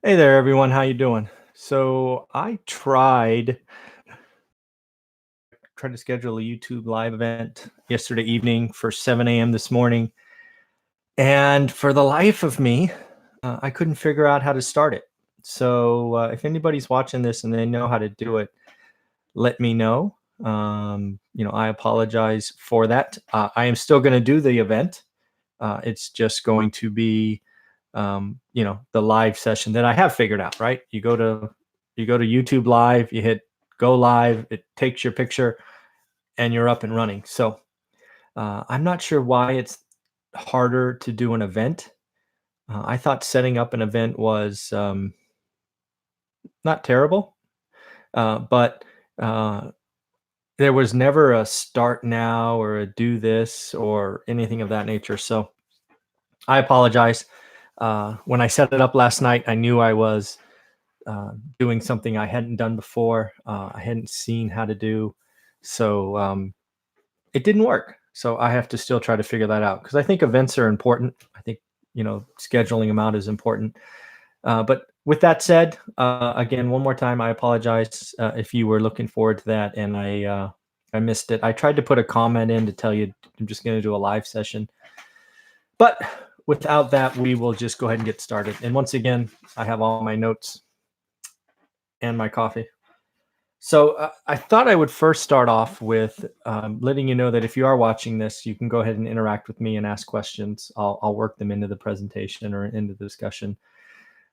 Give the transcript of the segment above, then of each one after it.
Hey there, everyone. How you doing? So I tried to schedule a YouTube live event yesterday evening for 7 a.m. this morning, and for the life of me, I couldn't figure out how to start it. So if anybody's watching this and they know how to do it, let me know. I apologize for that. I am still going to do the event. It's just going to be, the live session that I have figured out. Right? You go to YouTube Live, you hit go live, it takes your picture, and you're up and running. So I'm not sure why it's harder to do an event. I thought setting up an event was not terrible, but uh, there was never a start now or a do this or anything of that nature. So I apologize. When I set it up last night, I knew I was doing something I hadn't done before. I hadn't seen how to do. So it didn't work. So I have to still try to figure that out because I think events are important. I think, scheduling them out is important. But with that said, again, one more time, I apologize if you were looking forward to that and I missed it. I tried to put a comment in to tell you I'm just going to do a live session. But without that, we will just go ahead and get started. And once again, I have all my notes and my coffee. So I thought I would first start off with letting you know that if you are watching this, you can go ahead and interact with me and ask questions. I'll work them into the presentation or into the discussion.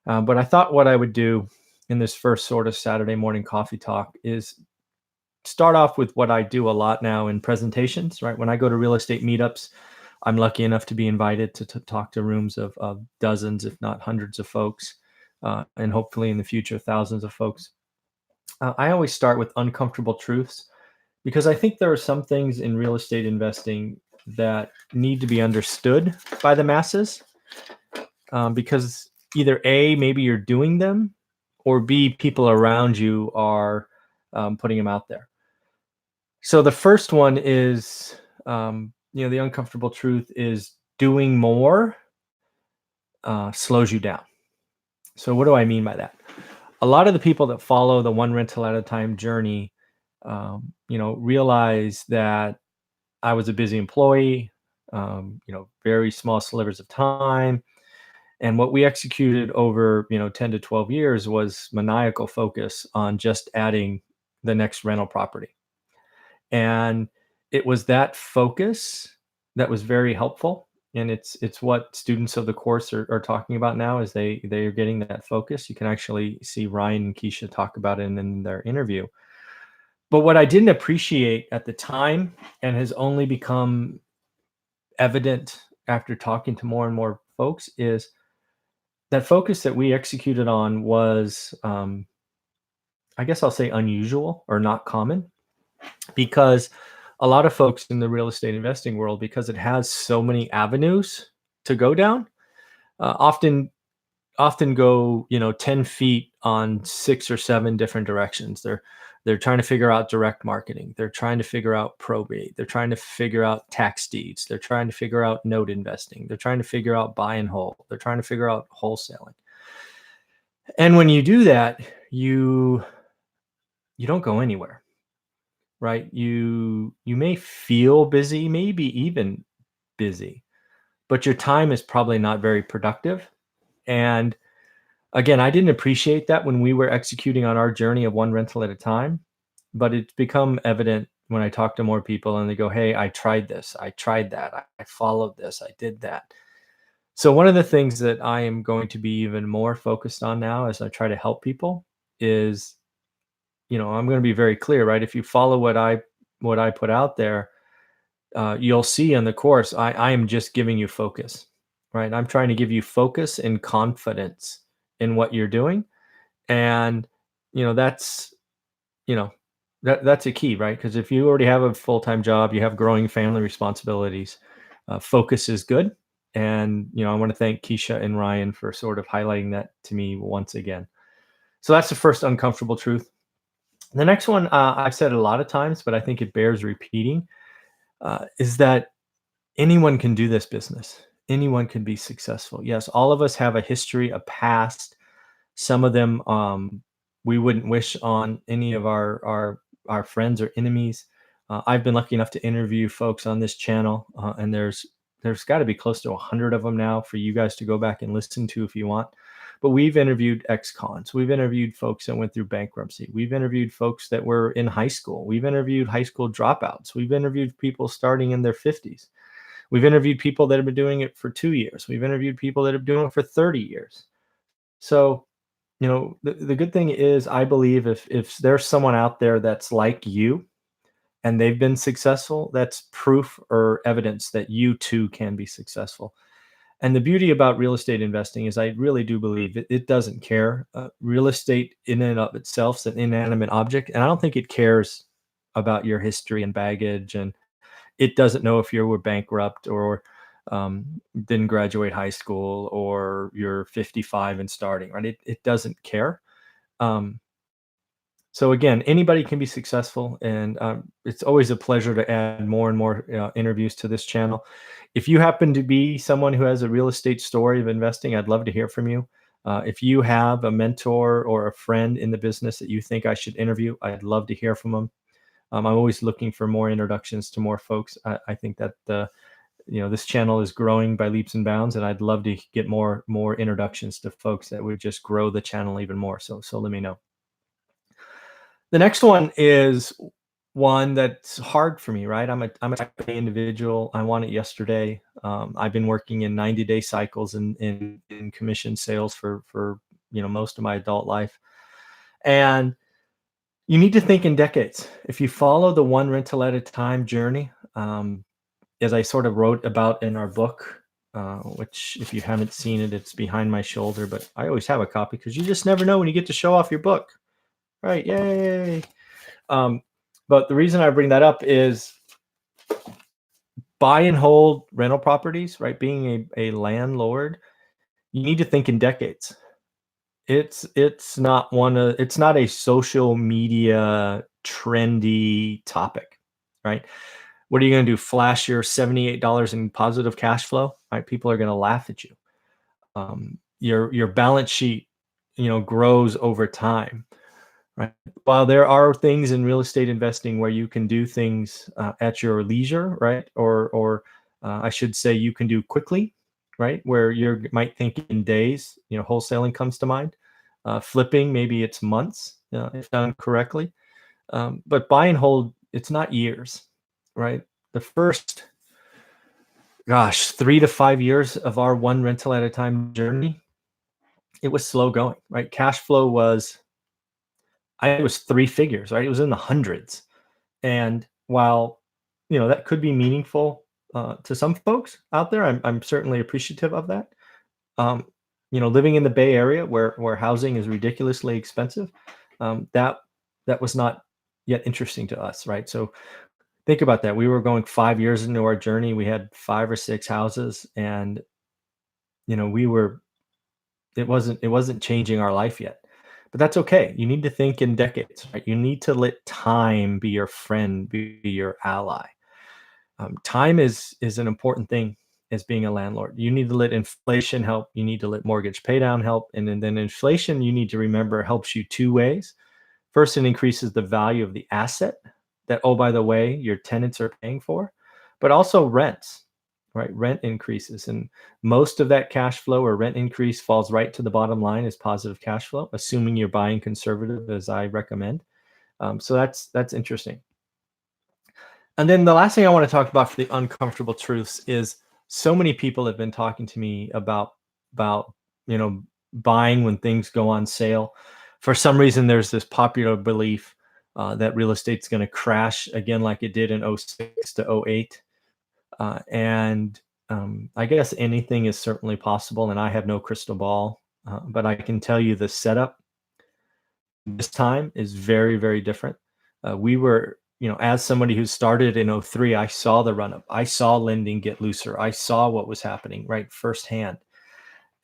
But I thought what I would do in this first sort of Saturday morning coffee talk is start off with what I do a lot now in presentations, right? When I go to real estate meetups, I'm lucky enough to be invited to talk to rooms of dozens, if not hundreds of folks, and hopefully in the future, thousands of folks. I always start with uncomfortable truths because I think there are some things in real estate investing that need to be understood by the masses because either A, maybe you're doing them, or B, people around you are putting them out there. So the first one is, the uncomfortable truth is doing more slows you down. So what do I mean by that? A lot of the people that follow the one rental at a time journey, realize that I was a busy employee, very small slivers of time. And what we executed over, 10 to 12 years was maniacal focus on just adding the next rental property. And it was that focus that was very helpful. And it's what students of the course are talking about now is they are getting that focus. You can actually see Ryan and Keisha talk about it in their interview. But what I didn't appreciate at the time and has only become evident after talking to more and more folks is that focus that we executed on was, I guess I'll say unusual or not common because a lot of folks in the real estate investing world, because it has so many avenues to go down, often go 10 feet on 6 or 7 different directions. They're trying to figure out direct marketing, they're trying to figure out probate, they're trying to figure out tax deeds, they're trying to figure out note investing, they're trying to figure out buy and hold, they're trying to figure out wholesaling. And when you do that, you don't go anywhere, right? You may feel busy, maybe even busy, but your time is probably not very productive. And again, I didn't appreciate that when we were executing on our journey of one rental at a time, but it's become evident when I talk to more people and they go, "Hey, I tried this, I tried that, I followed this, I did that." So one of the things that I am going to be even more focused on now as I try to help people is, I'm going to be very clear, right? If you follow what I put out there, you'll see in the course, I am just giving you focus, right? I'm trying to give you focus and confidence in what you're doing. And, that's, you know, that's a key, right? Because if you already have a full-time job, you have growing family responsibilities, focus is good. And, I want to thank Keisha and Ryan for sort of highlighting that to me once again. So that's the first uncomfortable truth. The next one, I've said a lot of times, but I think it bears repeating, is that anyone can do this business. Anyone can be successful. Yes, all of us have a history, a past, Some of them we wouldn't wish on any of our friends or enemies. I've been lucky enough to interview folks on this channel, and there's got to be close to 100 of them now for you guys to go back and listen to if you want. But we've interviewed ex-cons. We've interviewed folks that went through bankruptcy. We've interviewed folks that were in high school. We've interviewed high school dropouts. We've interviewed people starting in their 50s. We've interviewed people that have been doing it for 2 years. We've interviewed people that have been doing it for 30 years. So, the good thing is, I believe if there's someone out there that's like you and they've been successful, that's proof or evidence that you too can be successful. And the beauty about real estate investing is I really do believe it doesn't care. Real estate in and of itself is an inanimate object, and I don't think it cares about your history and baggage, and it doesn't know if you were bankrupt or didn't graduate high school or you're 55 and starting, right? It doesn't care. Um, so again, anybody can be successful, and it's always a pleasure to add more and more interviews to this channel. If you happen to be someone who has a real estate story of investing, I'd love to hear from you. If you have a mentor or a friend in the business that you think I should interview, I'd love to hear from them. I'm always looking for more introductions to more folks. I think that this channel is growing by leaps and bounds, and I'd love to get more introductions to folks that would just grow the channel even more. So let me know. The next one is one that's hard for me, right? I'm a type A individual. I want it yesterday. I've been working in 90-day cycles in commission sales for most of my adult life, and you need to think in decades. If you follow the one rental at a time journey, as I sort of wrote about in our book, which if you haven't seen it, it's behind my shoulder, but I always have a copy because you just never know when you get to show off your book, right? Yay! But the reason I bring that up is buy and hold rental properties, right? Being a landlord, you need to think in decades. It's not it's not a social media trendy topic, right? What are you going to do? Flash your $78 in positive cash flow, right? People are going to laugh at you. Your balance sheet, grows over time, right? While there are things in real estate investing where you can do things at your leisure, right? Or I should say you can do quickly, right? Where you might think in days. Wholesaling comes to mind. Flipping, maybe it's months, if done correctly. But buy and hold, it's not years, right? The first, 3 to 5 years of our one rental at a time journey, it was slow going, right? Cash flow was 3 figures, right? It was in the hundreds. And while, that could be meaningful to some folks out there, I'm certainly appreciative of that. Living in the Bay Area where housing is ridiculously expensive, that was not yet interesting to us, right? So think about that. We were going 5 years into our journey. We had 5 or 6 houses, and it wasn't changing our life yet. But that's okay. You need to think in decades, right? You need to let time be your friend, be your ally. Time is an important thing as being a landlord. You need to let inflation help. You need to let mortgage pay down help. And then inflation, you need to remember, helps you two ways. First, it increases the value of the asset that, oh, by the way, your tenants are paying for, but also rents, right? Rent increases. And most of that cash flow or rent increase falls right to the bottom line as positive cash flow, assuming you're buying conservative, as I recommend. So that's interesting. And then the last thing I want to talk about for the uncomfortable truths is so many people have been talking to me about buying when things go on sale. For some reason, there's this popular belief that real estate's going to crash again like it did in 06 to 08. And I guess anything is certainly possible, and I have no crystal ball. But I can tell you the setup this time is very, very different. We were, as somebody who started in 03, I saw the run up. I saw lending get looser. I saw what was happening right firsthand.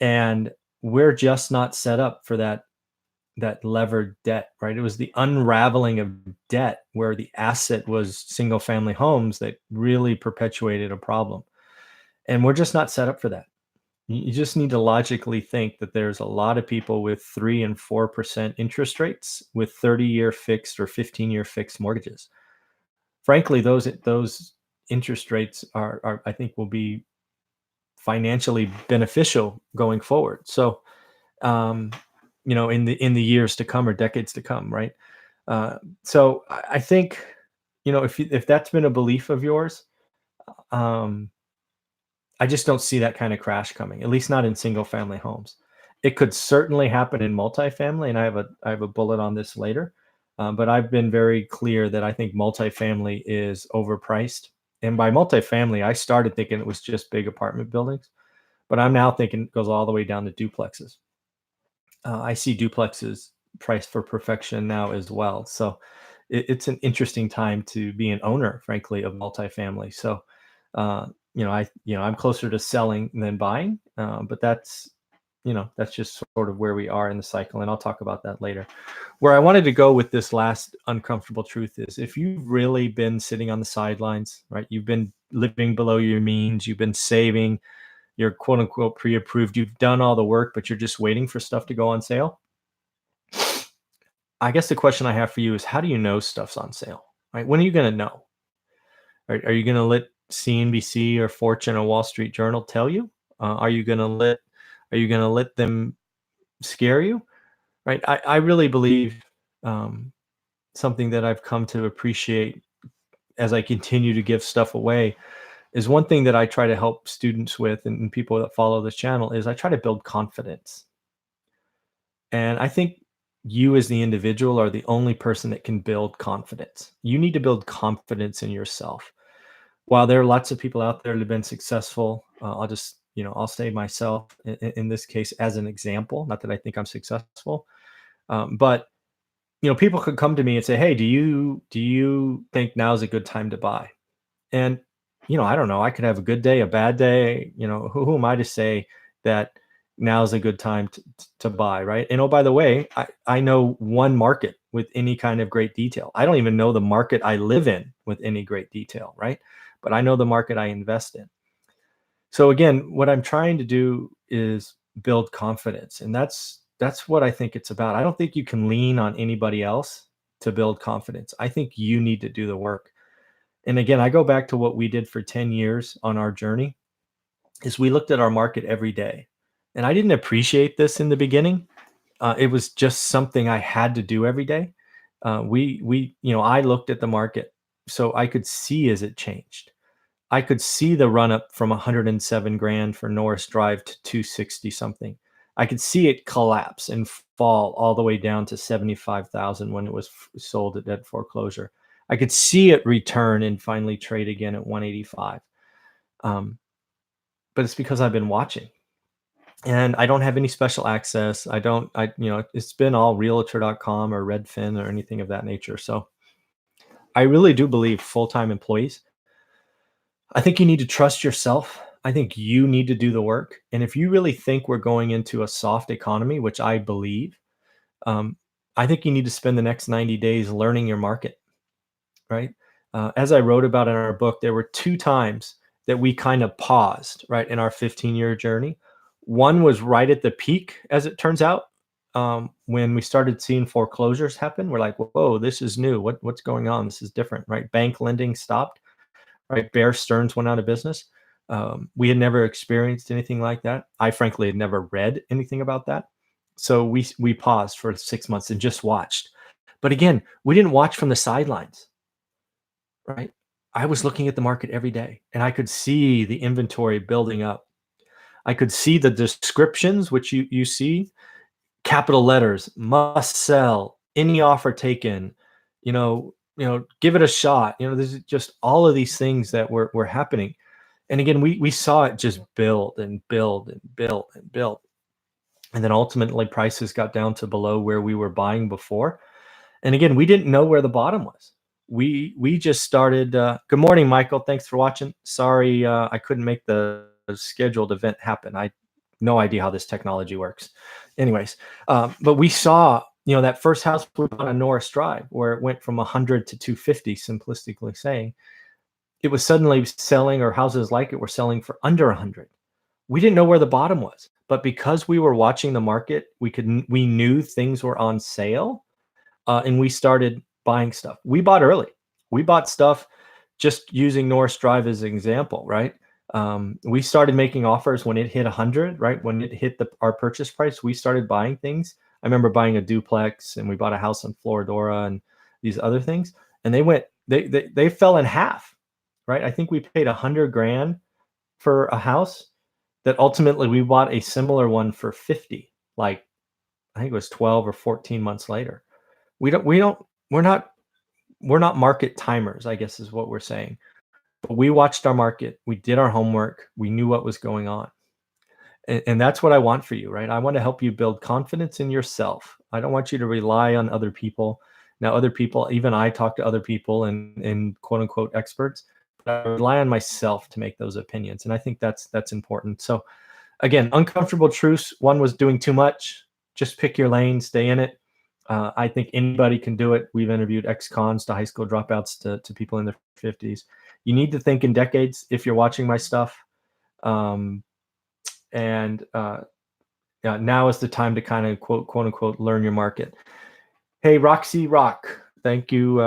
And we're just not set up for that levered debt, right? It was the unraveling of debt where the asset was single family homes that really perpetuated a problem. And we're just not set up for that. You just need to logically think that there's a lot of people with 3 and 4% interest rates with 30-year fixed or 15-year fixed mortgages. Frankly, those interest rates are I think will be financially beneficial going forward. So, um, in the years to come or decades to come, right? So I think, if that's been a belief of yours, um, I just don't see that kind of crash coming, at least not in single family homes. It could certainly happen in multifamily, and I have a bullet on this later. But I've been very clear that I think multifamily is overpriced. And by multifamily, I started thinking it was just big apartment buildings, but I'm now thinking it goes all the way down to duplexes. I see duplexes priced for perfection now as well. So it's an interesting time to be an owner, frankly, of multifamily. So, I'm closer to selling than buying, but that's just sort of where we are in the cycle. And I'll talk about that later. Where I wanted to go with this last uncomfortable truth is if you've really been sitting on the sidelines, right? You've been living below your means, you've been saving, you're quote unquote pre-approved, you've done all the work, but you're just waiting for stuff to go on sale. I guess the question I have for you is how do you know stuff's on sale? Right? When are you going to know? Are you going to let CNBC or Fortune or Wall Street Journal tell you? Are you going to let them scare you? Right? I really believe um, something that I've come to appreciate as I continue to give stuff away is one thing that I try to help students with and people that follow this channel is I try to build confidence. And I think you as the individual are the only person that can build confidence. You need to build confidence in yourself. While there are lots of people out there that have been successful, I'll say myself in this case as an example, not that I think I'm successful, but people could come to me and say, "Hey, do you think now's a good time to buy?" And, I don't know, I could have a good day, a bad day, who am I to say that now's a good time to buy, right? And oh, by the way, I know one market with any kind of great detail. I don't even know the market I live in with any great detail, right? But I know the market I invest in. So again, what I'm trying to do is build confidence. And that's what I think it's about. I don't think you can lean on anybody else to build confidence. I think you need to do the work. And again, I go back to what we did for 10 years on our journey is we looked at our market every day. And I didn't appreciate this in the beginning. It was just something I had to do every day. I looked at the market so I could see as it changed. I could see the run up from 107 grand for Norris Drive to 260 something. I could see it collapse and fall all the way down to 75,000 when it was sold at dead foreclosure. I could see it return and finally trade again at 185. But it's because I've been watching. And I don't have any special access. It's been all realtor.com or Redfin or anything of that nature. So I really do believe full-time employees. I think you need to trust yourself. I think you need to do the work. And if you really think we're going into a soft economy, which I believe, um, I think you need to spend the next 90 days learning your market, right? As I wrote about in our book, there were two times that we kind of paused, right, in our 15-year journey. One was right at the peak, as it turns out, when we started seeing foreclosures happen. We're like, whoa, this is new. What's going on? This is different, right? Bank lending stopped, right? Bear Stearns went out of business. We had never experienced anything like that. I frankly had never read anything about that. So we paused for 6 months and just watched. But again, we didn't watch from the sidelines, right? I was looking at the market every day and I could see the inventory building up. I could see the descriptions, which you see, capital letters, must sell, any offer taken, give it a shot. There's just all of these things that were happening. And again, we saw it just build and build and build and build. And then ultimately prices got down to below where we were buying before. And again, we didn't know where the bottom was. We just started. Good morning, Michael. Thanks for watching. Sorry, I couldn't make the scheduled event happen. I no idea how this technology works. Anyways, but we saw, that first house we bought on Norris Drive, where it went from 100 to 250, simplistically saying, it was suddenly selling, or houses like it were selling for under 100. We didn't know where the bottom was, but because we were watching the market, we knew things were on sale, and we started buying stuff. We bought early. We bought stuff just using Norris Drive as an example, right? We started making offers when it hit 100, right? When it hit our purchase price, we started buying things. I remember buying a duplex, and we bought a house in Floridora and these other things, and they fell in half, right? I think we paid 100 grand for a house that ultimately we bought a similar one for 50, like I think it was 12 or 14 months later. We're not market timers, I guess is what we're saying. But we watched our market, we did our homework, we knew what was going on. And that's what I want for you, right? I want to help you build confidence in yourself. I don't want you to rely on other people. Now, other people, even I talk to other people and quote unquote experts, but I rely on myself to make those opinions. And I think that's important. So again, uncomfortable truths. One was doing too much. Just pick your lane, stay in it. I think anybody can do it. We've interviewed ex-cons to high school dropouts to people in their 50s. You need to think in decades if you're watching my stuff. Yeah, now is the time to kind of quote unquote learn your market. Hey, Roxy Rock. Thank you,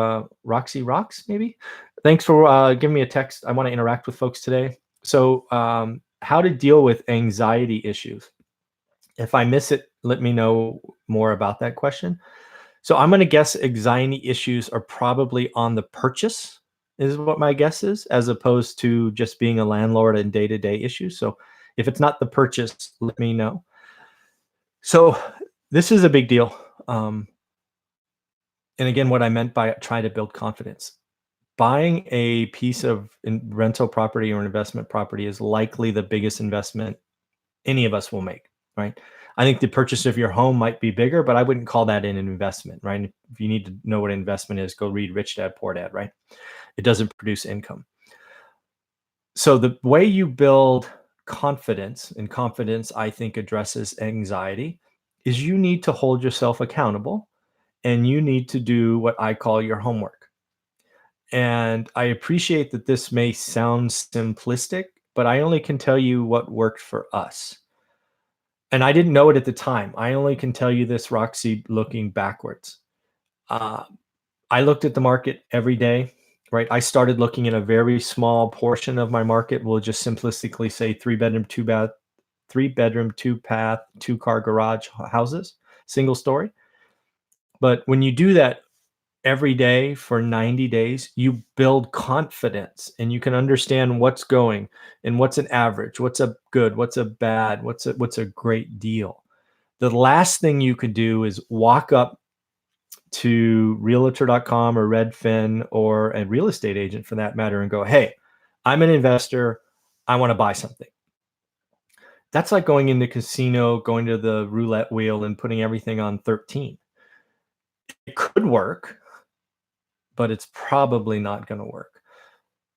Roxy Rocks, maybe. Thanks for giving me a text. I want to interact with folks today. So how to deal with anxiety issues. If I miss it, let me know more about that question. So I'm going to guess anxiety issues are probably on the purchase, is what my guess is, as opposed to just being a landlord and day-to-day issues. So if it's not the purchase, let me know. So this is a big deal. And again, what I meant by try to build confidence. Buying a piece of rental property or investment property is likely the biggest investment any of us will make, right? I think the purchase of your home might be bigger, but I wouldn't call that an investment, right? If you need to know what investment is, go read Rich Dad, Poor Dad, right? It doesn't produce income. So the way you build confidence, and confidence, I think, addresses anxiety, is you need to hold yourself accountable and you need to do what I call your homework. And I appreciate that this may sound simplistic, but I only can tell you what worked for us. And I didn't know it at the time. I only can tell you this, Roxy, looking backwards. I looked at the market every day, right? I started looking at a very small portion of my market. We'll just simplistically say 3-bedroom, 2-bath, 3-bedroom, 2-bath, 2-car garage houses, single story. But when you do that every day for 90 days, you build confidence and you can understand what's going and what's an average, what's a good, what's a bad, what's a great deal. The last thing you could do is walk up to realtor.com or Redfin or a real estate agent for that matter and go, hey, I'm an investor. I want to buy something. That's like going in the casino, going to the roulette wheel and putting everything on 13. It could work, but it's probably not going to work.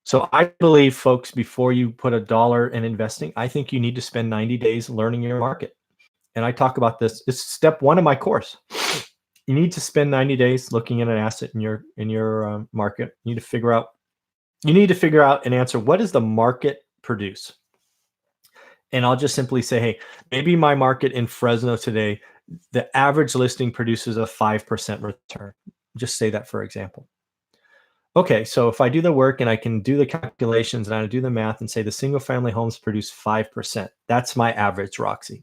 So I believe, folks, before you put $1 in investing, I think you need to spend 90 days learning your market. And I talk about this. It's step 1 of my course. You need to spend 90 days looking at an asset in your market. You need to figure out and answer, what does the market produce? And I'll just simply say, hey, maybe my market in Fresno today, the average listing produces a 5% return. Just say that for example. Okay, so if I do the work and I can do the calculations and I do the math and say the single family homes produce 5%, that's my average, Roxy.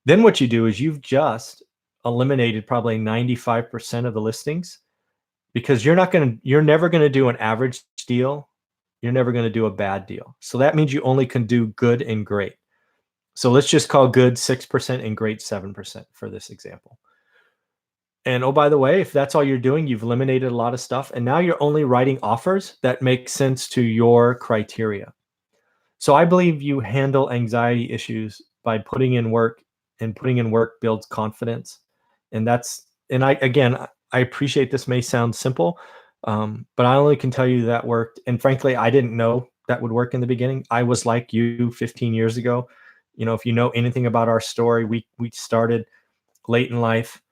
Then what you do is you've just eliminated probably 95% of the listings, because you're never going to do an average deal. You're never going to do a bad deal. So that means you only can do good and great. So let's just call good 6% and great 7% for this example. And oh, by the way, if that's all you're doing, you've eliminated a lot of stuff. And now you're only writing offers that make sense to your criteria. So I believe you handle anxiety issues by putting in work, and putting in work builds confidence. And I appreciate this may sound simple, but I only can tell you that worked. And frankly, I didn't know that would work in the beginning. I was like you 15 years ago. If you know anything about our story, we started late in life.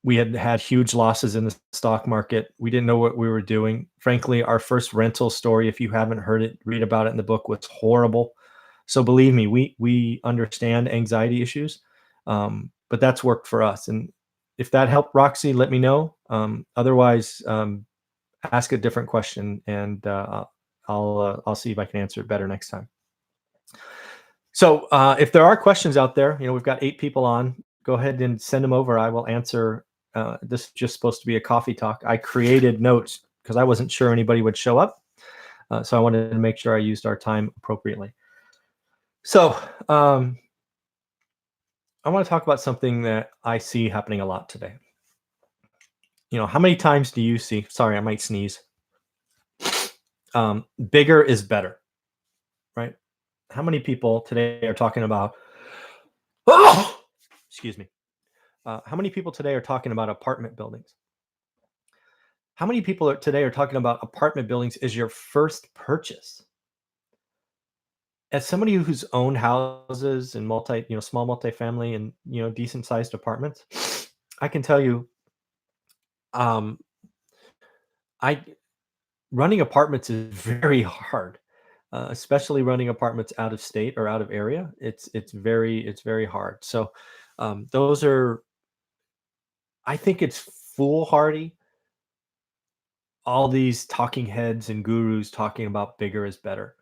We had huge losses in the stock market. We didn't know what we were doing. Frankly, our first rental story, if you haven't heard it, read about it in the book, was horrible. So believe me, we understand anxiety issues, but that's worked for us. And if that helped, Roxy, let me know. Otherwise, ask a different question, and I'll see if I can answer it better next time. So if there are questions out there, we've got 8 people on. Go ahead and send them over. I will answer. This is just supposed to be a coffee talk. I created notes because I wasn't sure anybody would show up, so I wanted to make sure I used our time appropriately. So I want to talk about something that I see happening a lot today. How many times do you see? Sorry, I might sneeze. Bigger is better, right? How many people today are talking about? Excuse me. How many people today are talking about apartment buildings? How many people today are talking about apartment buildings as your first purchase? As somebody who's owned houses and small multifamily and decent sized apartments, I can tell you, um, I running apartments is very hard, especially running apartments out of state or out of area. It's very hard. So those are, I think it's foolhardy, all these talking heads and gurus talking about bigger is better.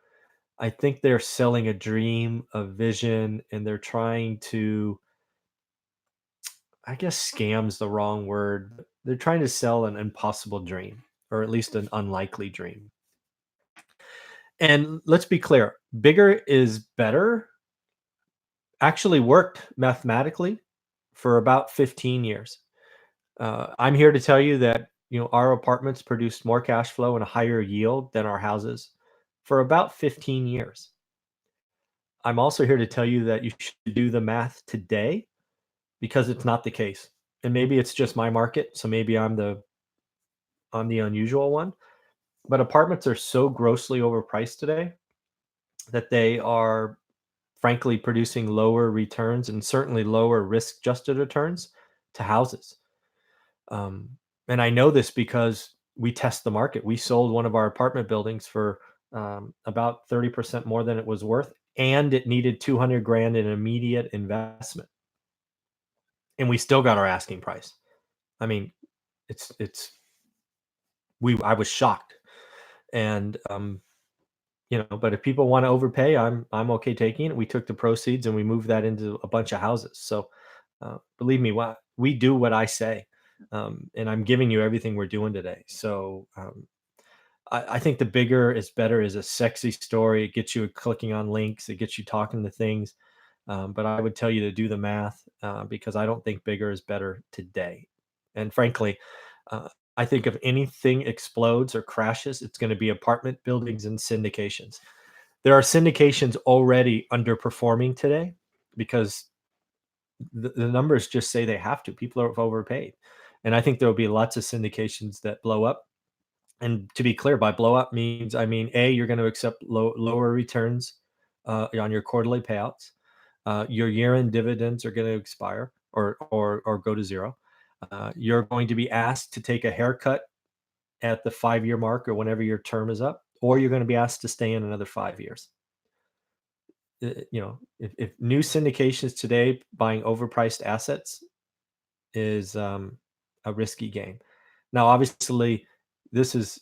I think they're selling a dream, a vision, and they're trying to, I guess scam's the wrong word. But they're trying to sell an impossible dream, or at least an unlikely dream. And let's be clear, bigger is better actually worked mathematically for about 15 years. I'm here to tell you that our apartments produced more cash flow and a higher yield than our houses for about 15 years. I'm also here to tell you that you should do the math today because it's not the case. And maybe it's just my market, so maybe I'm the unusual one. But apartments are so grossly overpriced today that they are frankly producing lower returns and certainly lower risk adjusted returns to houses. Um, and I know this because we test the market. We sold one of our apartment buildings for about 30% more than it was worth, and it needed 200 grand in immediate investment. And we still got our asking price. I mean, it's I was shocked. And but if people want to overpay, I'm okay taking it. We took the proceeds and we moved that into a bunch of houses. So believe me, what we do what I say, and I'm giving you everything we're doing today. So I think the bigger is better is a sexy story. It gets you clicking on links. It gets you talking to things. But I would tell you to do the math because I don't think bigger is better today. And frankly, uh, I think if anything explodes or crashes, it's going to be apartment buildings and syndications. There are syndications already underperforming today because the numbers just say they have to. People are overpaid. And I think there will be lots of syndications that blow up. And to be clear, by blow up means, I mean, A, you're going to accept lower returns on your quarterly payouts. Your year-end dividends are going to expire or go to zero. You're going to be asked to take a haircut at the 5-year mark or whenever your term is up, or you're going to be asked to stay in another 5 years. If new syndications today buying overpriced assets is a risky game. Now, obviously, this is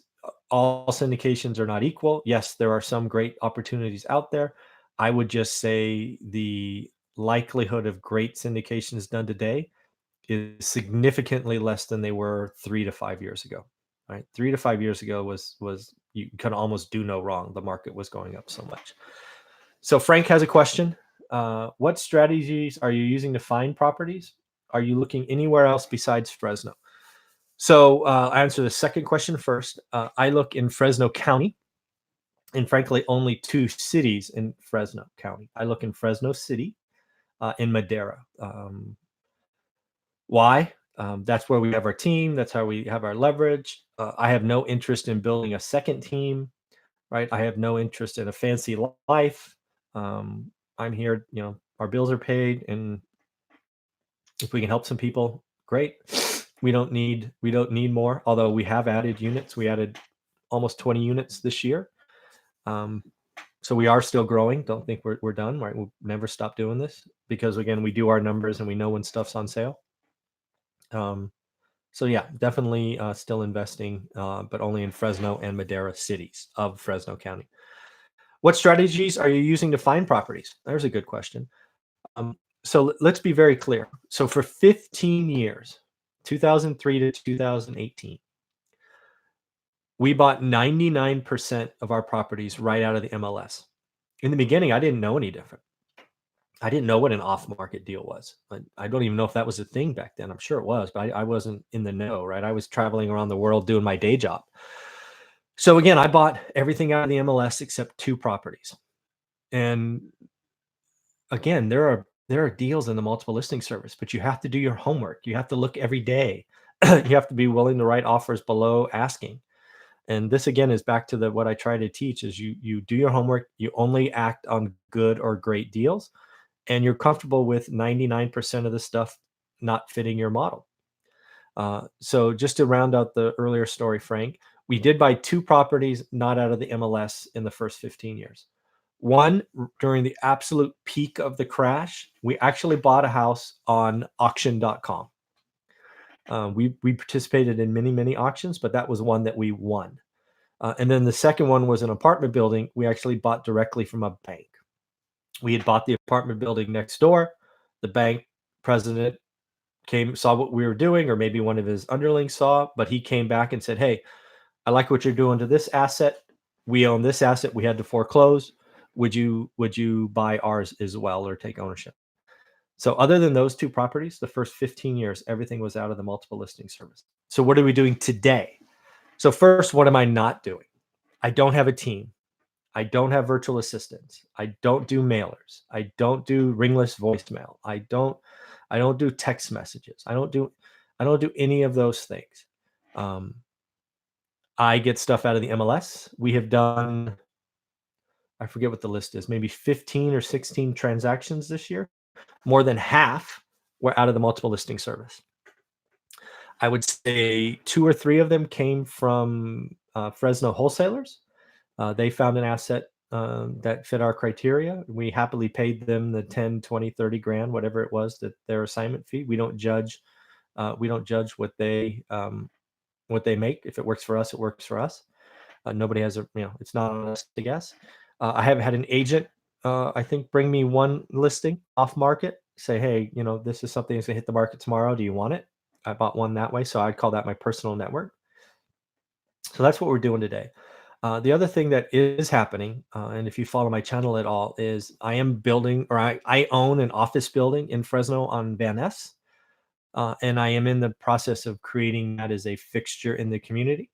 all syndications are not equal. Yes, there are some great opportunities out there. I would just say the likelihood of great syndications done today is significantly less than they were 3 to 5 years ago. Right, 3 to 5 years ago was you could almost do no wrong. The market was going up so much. So Frank has a question. What strategies are you using to find properties? Are you looking anywhere else besides Fresno? So I'll answer the second question first. I look in Fresno County, and frankly, only 2 cities in Fresno County. I look in Fresno City, in Madera. Why? That's where we have our team. That's how we have our leverage. I have no interest in building a second team, right? I have no interest in a fancy life. I'm here, our bills are paid, and if we can help some people, great. We don't need more. Although we have added units, we added almost 20 units this year. Um, So we are still growing. Don't think we're done, right? We'll never stop doing this because again, we do our numbers and we know when stuff's on sale. Um, so yeah, definitely still investing, but only in Fresno and Madera cities of Fresno County. What strategies are you using to find properties? There's a good question. Um, so let's be very clear. So for 15 years, 2003 to 2018, we bought 99% of our properties right out of the MLS. In the beginning, I didn't know any different. I didn't know what an off-market deal was. I don't even know if that was a thing back then. I'm sure it was, but I wasn't in the know, right? I was traveling around the world doing my day job. So again, I bought everything out of the MLS except two properties. And again, there are deals in the multiple listing service, but you have to do your homework. You have to look every day. You have to be willing to write offers below asking. And this again is back to the what I try to teach is you do your homework, you only act on good or great deals, and you're comfortable with 99% of the stuff not fitting your model. So just to round out the earlier story, Frank, we did buy two properties not out of the MLS in the first 15 years. One, during the absolute peak of the crash, we actually bought a house on auction.com. We participated in many, many auctions, but that was one that we won. And then the second one was an apartment building we actually bought directly from a bank. We had bought the apartment building next door. The bank president saw what we were doing, or maybe one of his underlings saw, but he came back and said, "Hey, I like what you're doing to this asset. We own this asset. We had to foreclose. Would you buy ours as well or take ownership?" So other than those two properties, the first 15 years, everything was out of the multiple listing service. So what are we doing today? So first, what am I not doing? I don't have a team. I don't have virtual assistants. I don't do mailers. I don't do ringless voicemail. I don't do text messages. I don't do any of those things. Um, I get stuff out of the MLS. We have done, I forget what the list is, maybe 15 or 16 transactions this year. More than half were out of the multiple listing service. I would say two or three of them came from Fresno wholesalers. They found an asset that fit our criteria. We happily paid them the 10, 20, 30 grand, whatever it was, that their assignment fee. We don't judge what they make. If it works for us, it works for us. Nobody has it's not on us to guess. I haven't had an agent, I think, bring me one listing off market, say, hey, this is something that's gonna hit the market tomorrow. Do you want it? I bought one that way. So I'd call that my personal network. So that's what we're doing today. The other thing that is happening, and if you follow my channel at all, is I am building, or I own an office building in Fresno on Van Ness, and I am in the process of creating that as a fixture in the community.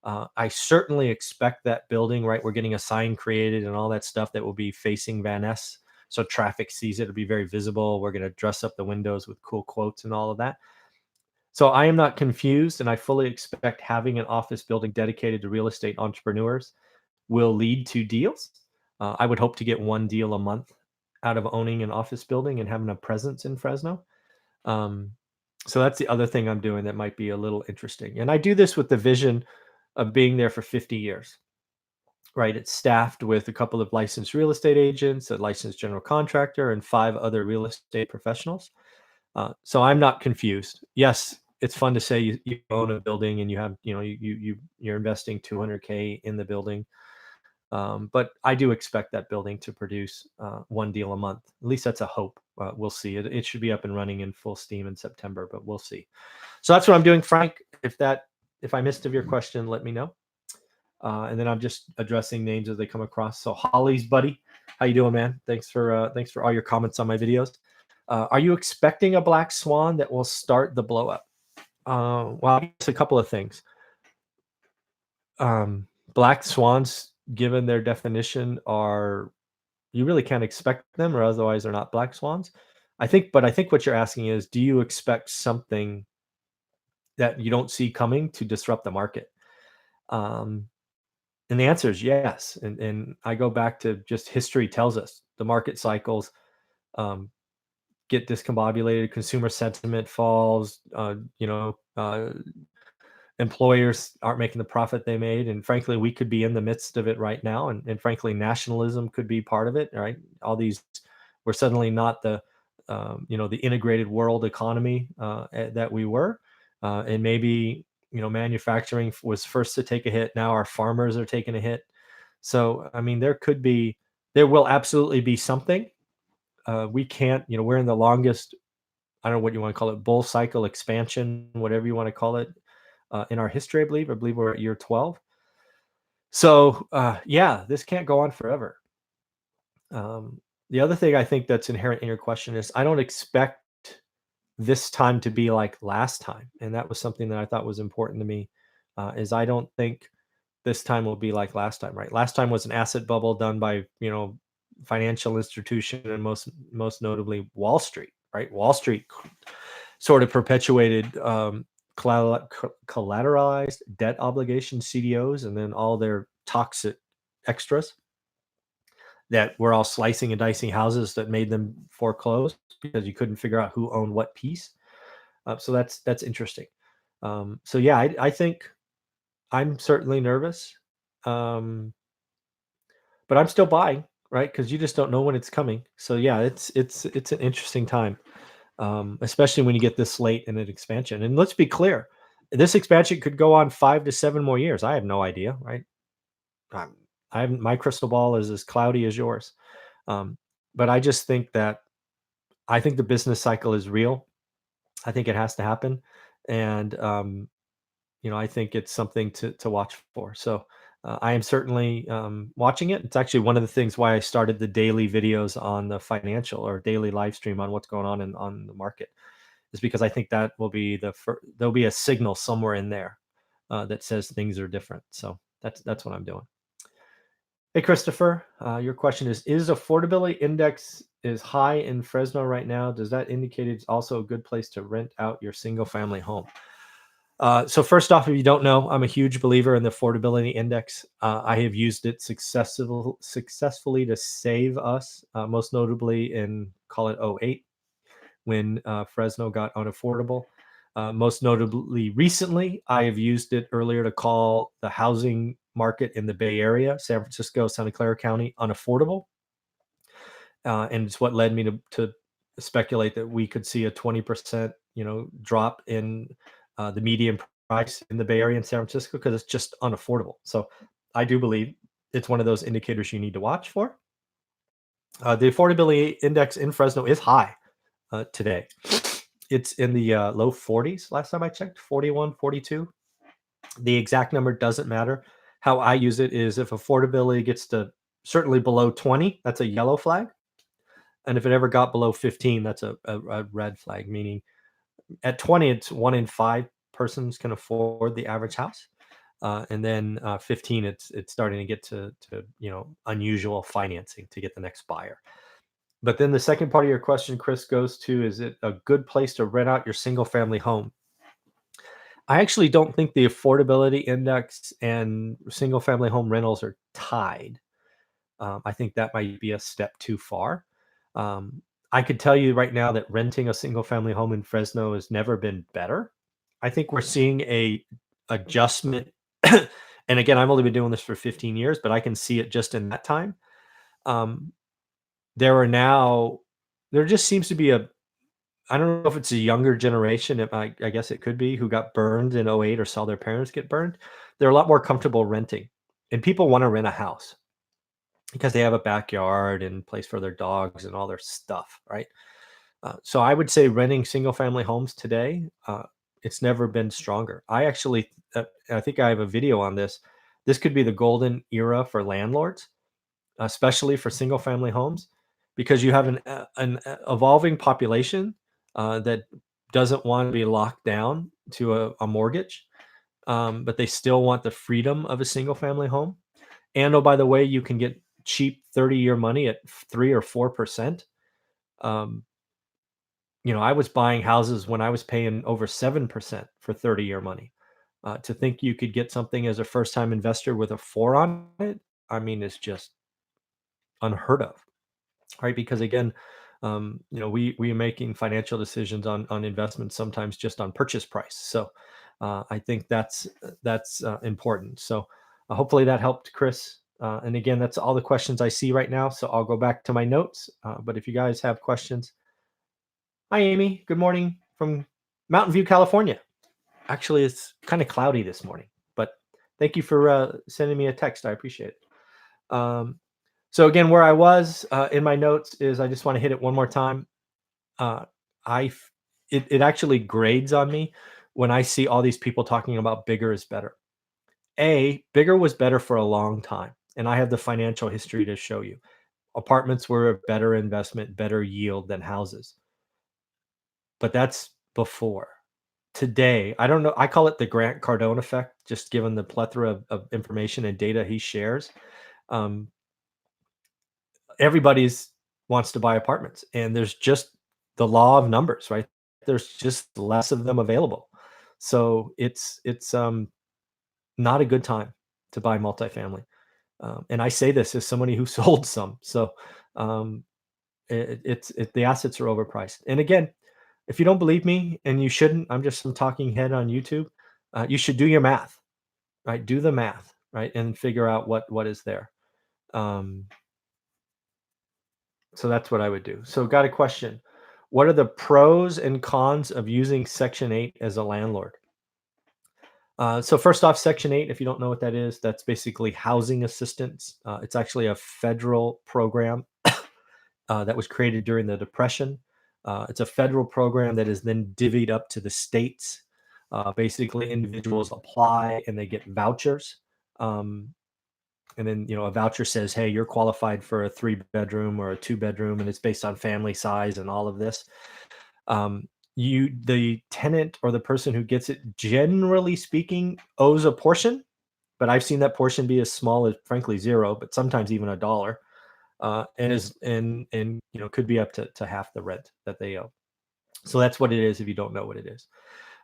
I certainly expect that building, right? We're getting a sign created and all that stuff that will be facing Van Ness. So traffic sees it. It'll be very visible. We're going to dress up the windows with cool quotes and all of that. So I am not confused, and I fully expect having an office building dedicated to real estate entrepreneurs will lead to deals. I would hope to get one deal a month out of owning an office building and having a presence in Fresno. Um, so that's the other thing I'm doing that might be a little interesting. And I do this with the vision of being there for 50 years, right? It's staffed with a couple of licensed real estate agents, a licensed general contractor, and 5 other real estate professionals. So I'm not confused. Yes, it's fun to say you own a building and you have, you're investing 200K in the building. But I do expect that building to produce one deal a month. At least that's a hope. We'll see. It should be up and running in full steam in September, but we'll see. So that's what I'm doing, Frank. If I missed of your question, let me know. And then I'm just addressing names as they come across. So Holly's buddy, how you doing, man? Thanks for all your comments on my videos. Are you expecting a black swan that will start the blow up? Well, I guess a couple of things. Black swans, given their definition, are you really can't expect them, or otherwise they're not black swans. But I think what you're asking is, do you expect something that you don't see coming to disrupt the market? Um, and the answer is yes. And I go back to just history tells us the market cycles um, get discombobulated, consumer sentiment falls, employers aren't making the profit they made, and frankly, we could be in the midst of it right now, and frankly, nationalism could be part of it, right? All these, we're suddenly not the, the integrated world economy that we were, and maybe manufacturing was first to take a hit. Now our farmers are taking a hit. So I mean, there will absolutely be something. We can't, we're in the longest, I don't know what you want to call it, bull cycle expansion, whatever you want to call it, in our history, I believe. I believe we're at year 12. So, yeah, this can't go on forever. The other thing I think that's inherent in your question is I don't expect this time to be like last time, and that was something that I thought was important to me. Is I don't think this time will be like last time, right? Last time was an asset bubble done by financial institution, and most notably Wall Street, right? Wall Street sort of perpetuated collateralized debt obligation CDOs, and then all their toxic extras that were all slicing and dicing houses that made them foreclose because you couldn't figure out who owned what piece. So that's interesting. So yeah, I think I'm certainly nervous, um, but I'm still buying, right? Because you just don't know when it's coming. So yeah, it's an interesting time, especially when you get this late in an expansion. And let's be clear, this expansion could go on 5 to 7 more years. I have no idea, right? Um, my crystal ball is as cloudy as yours, um, but I think the business cycle is real. I think it has to happen, and I think it's something to watch for. So I am certainly watching it. It's actually one of the things why I started the daily videos on the financial or daily live stream on what's going on the market, is because I think that will be there'll be a signal somewhere in there that says things are different. So that's what I'm doing. Hey, Christopher, your question is affordability index is high in Fresno right now? Does that indicate it's also a good place to rent out your single family home? So first off, if you don't know, I'm a huge believer in the affordability index. I have used it successfully to save us, most notably in, call it, '08, when Fresno got unaffordable. Most notably recently, I have used it earlier to call the housing market in the Bay Area, San Francisco, Santa Clara County, unaffordable. And it's what led me to speculate that we could see a 20%, drop in the median price in the Bay Area in San Francisco because it's just unaffordable. So I do believe it's one of those indicators you need to watch for. The affordability index in Fresno is high today. It's in the low 40s last time I checked, 41, 42. The exact number doesn't matter. How I use it is if affordability gets to certainly below 20, that's a yellow flag. And if it ever got below 15, that's a red flag, meaning at 20, it's 1 in 5 persons can afford the average house. And then 15, it's starting to get to unusual financing to get the next buyer. But then the second part of your question, Chris, goes to, is it a good place to rent out your single family home? I actually don't think the affordability index and single family home rentals are tied. I think that might be a step too far. Um, I could tell you right now that renting a single family home in Fresno has never been better. I think we're seeing a adjustment. And again, I've only been doing this for 15 years, but I can see it just in that time. Um, there are now, there just seems to be I don't know if it's a younger generation, I guess it could be, who got burned in '08 or saw their parents get burned. They're a lot more comfortable renting, and people want to rent a house because they have a backyard and place for their dogs and all their stuff, right? So I would say renting single family homes today, it's never been stronger. I think I have a video on this. This could be the golden era for landlords, especially for single family homes, because you have an evolving population that doesn't want to be locked down to a mortgage, but they still want the freedom of a single family home. And oh, by the way, you can get cheap 30-year money at 3 or 4%. Um, I was buying houses when I was paying over 7% for 30-year money. To think you could get something as a first-time investor with a 4 on it, I mean, it's just unheard of, right? Because again, we are making financial decisions on investments sometimes just on purchase price. So I think that's important. So hopefully that helped, Chris. And again, that's all the questions I see right now. So I'll go back to my notes. But if you guys have questions, hi Amy, good morning from Mountain View, California. Actually, it's kind of cloudy this morning, but thank you for sending me a text. I appreciate it. So again, where I was in my notes is I just want to hit it one more time. Uh, it actually grades on me when I see all these people talking about bigger is better. Bigger was better for a long time, and I have the financial history to show you. Apartments were a better investment, better yield than houses, but that's before. Today, I don't know. I call it the Grant Cardone effect, just given the plethora of information and data he shares. Um, everybody's wants to buy apartments, and there's just the law of numbers, right? There's just less of them available. So it's not a good time to buy multifamily. And I say this as somebody who sold some. So um, the assets are overpriced. And again, if you don't believe me, and you shouldn't, I'm just some talking head on YouTube. You should do your math, right? Do the math, right, and figure out what is there. Um, So that's what I would do. So got a question. What are the pros and cons of using Section 8 as a landlord? So first off, Section 8, if you don't know what that is, that's basically housing assistance. It's actually a federal program that was created during the Depression. It's a federal program that is then divvied up to the states. Basically, individuals apply and they get vouchers. Um, and then a voucher says, hey, you're qualified for a 3 bedroom or a 2 bedroom, and it's based on family size and all of this. The tenant or the person who gets it, generally speaking, owes a portion, but I've seen that portion be as small as, frankly, zero, but sometimes even $1. And could be up to half the rent that they owe. So that's what it is if you don't know what it is.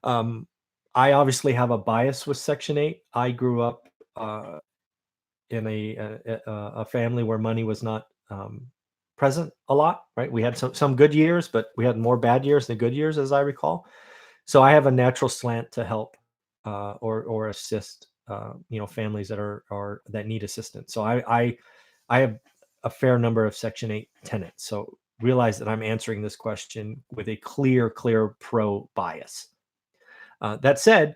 I obviously have a bias with Section 8. I grew up in a family where money was not present a lot, right? We had some good years, but we had more bad years than good years, as I recall. So I have a natural slant to help or assist families that need assistance. So I have a fair number of Section 8 tenants. So realize that I'm answering this question with a clear pro bias. That said,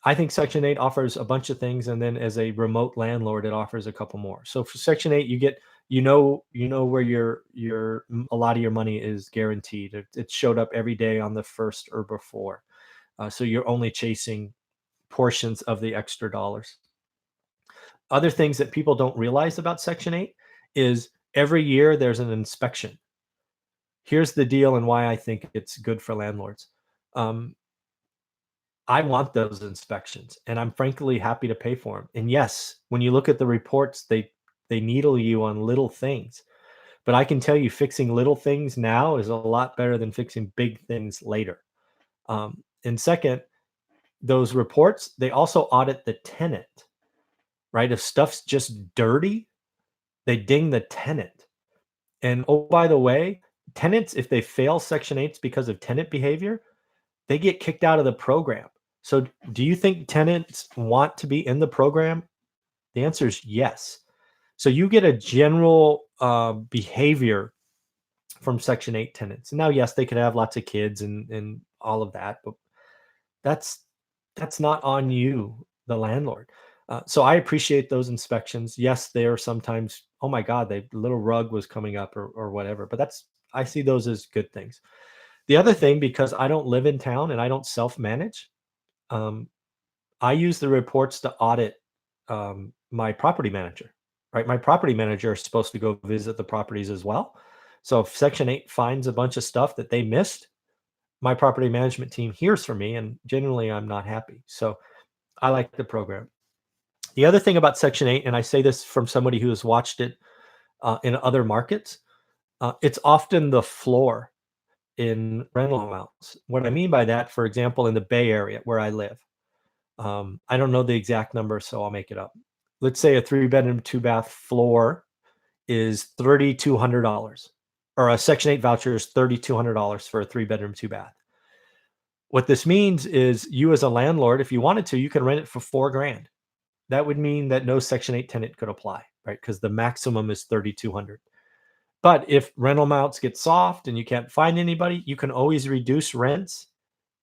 I think Section 8 offers a bunch of things, and then as a remote landlord, it offers a couple more. So for Section 8, you get where a lot of your money is guaranteed. It showed up every day on the first or before, so you're only chasing portions of the extra dollars. Other things that people don't realize about Section 8 is every year there's an inspection. Here's the deal and why I think it's good for landlords. I want those inspections, and I'm frankly happy to pay for them. And yes, when you look at the reports, they needle you on little things. But I can tell you, fixing little things now is a lot better than fixing big things later. And second, those reports, they also audit the tenant, right? If stuff's just dirty, they ding the tenant. And oh, by the way, tenants, if they fail Section 8s because of tenant behavior, they get kicked out of the program. So do you think tenants want to be in the program? The answer is yes. So you get a general behavior from Section 8 tenants. Now, yes, they could have lots of kids and all of that, but that's not on you, the landlord. So I appreciate those inspections. Yes, they are sometimes, oh my God, the little rug was coming up or whatever, but I see those as good things. The other thing, because I don't live in town and I don't self-manage, um, I use the reports to audit my property manager, right? My property manager is supposed to go visit the properties as well. So if Section 8 finds a bunch of stuff that they missed, my property management team hears from me, and generally I'm not happy. So I like the program. The other thing about Section 8, and I say this from somebody who has watched it in other markets, it's often the floor in rental amounts. What I mean by that, for example, in the Bay Area where I live, I don't know the exact number, so I'll make it up. Let's say a 3 bedroom, 2 bath floor is $3,200, or a Section 8 voucher is $3,200 for a 3 bedroom, 2 bath. What this means is you as a landlord, if you wanted to, you can rent it for 4 grand. That would mean that no Section 8 tenant could apply, right? Because the maximum is 3,200. But if rental amounts get soft and you can't find anybody, you can always reduce rents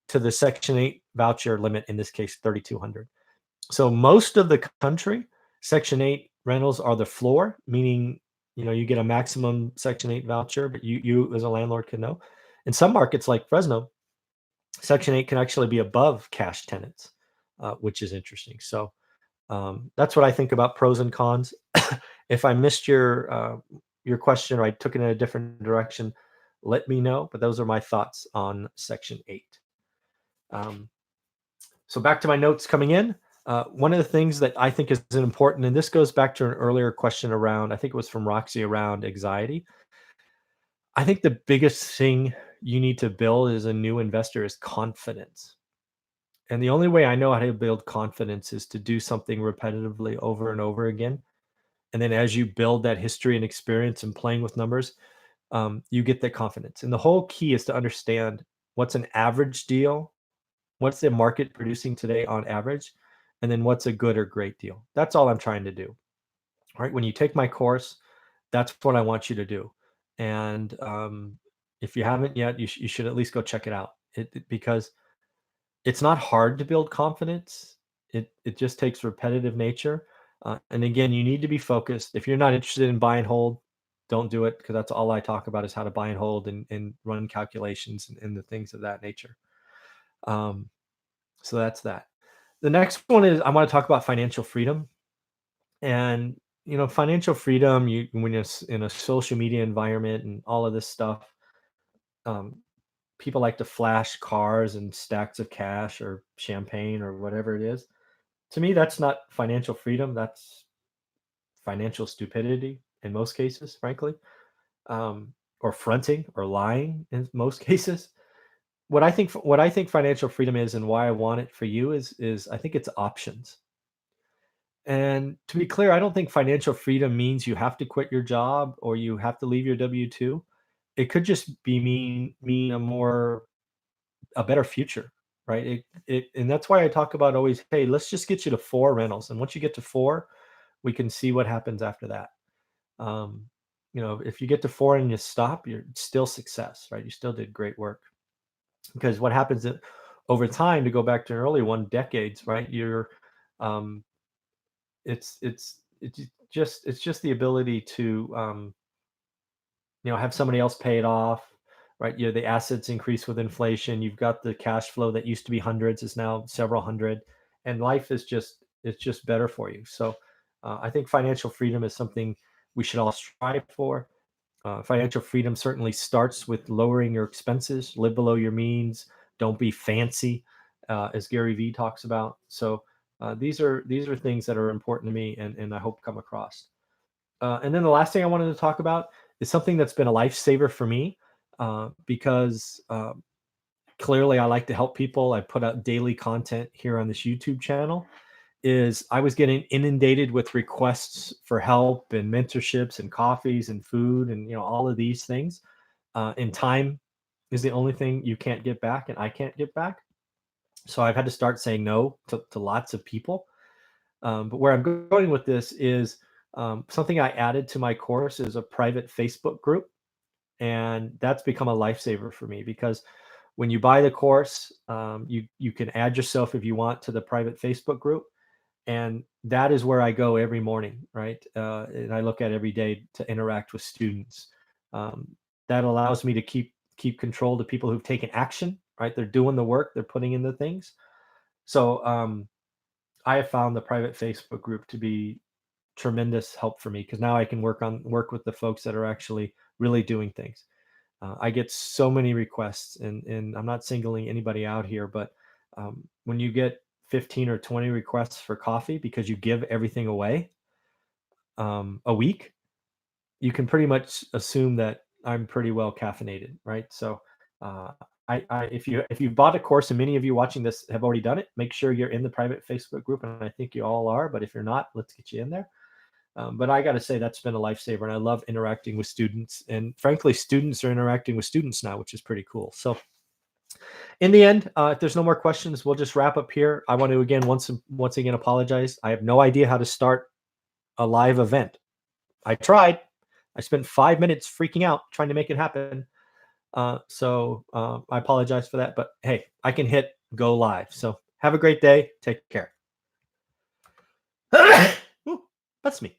to the Section 8 voucher limit, in this case, 3,200. So most of the country, Section 8 rentals are the floor, meaning you get a maximum Section 8 voucher, but you as a landlord can know. In some markets like Fresno, Section 8 can actually be above cash tenants, which is interesting. So that's what I think about pros and cons. If I missed your question or I took it in a different direction, let me know. But those are my thoughts on Section 8. So back to my notes coming in. One of the things that I think is important, and this goes back to an earlier question around, I think it was from Roxy, around anxiety. I think the biggest thing you need to build as a new investor is confidence. And the only way I know how to build confidence is to do something repetitively over and over again. And then as you build that history and experience and playing with numbers, you get that confidence. And the whole key is to understand what's an average deal, what's the market producing today on average, and then what's a good or great deal. That's all I'm trying to do. All right. When you take my course, that's what I want you to do. And if you haven't yet, you should at least go check it out. Because it's not hard to build confidence. It just takes repetitive nature. And again, you need to be focused. If you're not interested in buy and hold, don't do it, because that's all I talk about, is how to buy and hold and run calculations and the things of that nature. Um, so that's that. The next one is, I want to talk about financial freedom. And financial freedom, when you're in a social media environment and all of this stuff, um, people like to flash cars and stacks of cash or champagne or whatever it is. To me, that's not financial freedom. That's financial stupidity in most cases, frankly, or fronting or lying in most cases. What I think financial freedom is, and why I want it for you, is I think it's options. And to be clear, I don't think financial freedom means you have to quit your job or you have to leave your W-2. It could just be mean a better future, right? And that's why I talk about always, hey, let's just get you to 4 rentals. And once you get to 4, we can see what happens after that. Um, if you get to 4 and you stop, you're still success, right? You still did great work. Because what happens over time, to go back to an earlier one, decades, right? Um, it's just the ability to have somebody else pay it off, right? The assets increase with inflation. You've got the cash flow that used to be hundreds is now several hundred, and life is just it's just better for you. So I think financial freedom is something we should all strive for. Financial freedom certainly starts with lowering your expenses, live below your means, don't be fancy, as Gary Vee talks about. So these are things that are important to me, and I hope come across. And then the last thing I wanted to talk about is something that's been a lifesaver for me, because clearly I like to help people. I put out daily content here on this YouTube channel. Is I was getting inundated with requests for help and mentorships and coffees and food and all of these things. And time is the only thing you can't get back, and I can't get back. So I've had to start saying no to lots of people. But where I'm going with this is, something I added to my course is a private Facebook group, and that's become a lifesaver for me, because when you buy the course, you can add yourself if you want to the private Facebook group, and that is where I go every morning, right? And I look at every day to interact with students. Um, that allows me to keep control to people who've taken action, right? They're doing the work, they're putting in the things. So I have found the private Facebook group to be tremendous help for me, because now I can work with the folks that are actually really doing things. I get so many requests, and I'm not singling anybody out here, but when you get 15 or 20 requests for coffee because you give everything away a week, you can pretty much assume that I'm pretty well caffeinated, right? So uh, if you bought a course, and many of you watching this have already done it, make sure you're in the private Facebook group, and I think you all are. But if you're not, let's get you in there. But I got to say, that's been a lifesaver, and I love interacting with students. And frankly, students are interacting with students now, which is pretty cool. So In the end, if there's no more questions, we'll just wrap up here. I want to again once again apologize. I have no idea how to start a live event. I tried. I spent 5 minutes freaking out trying to make it happen. I apologize for that. But hey, I can hit go live. So have a great day. Take care. Ooh, that's me.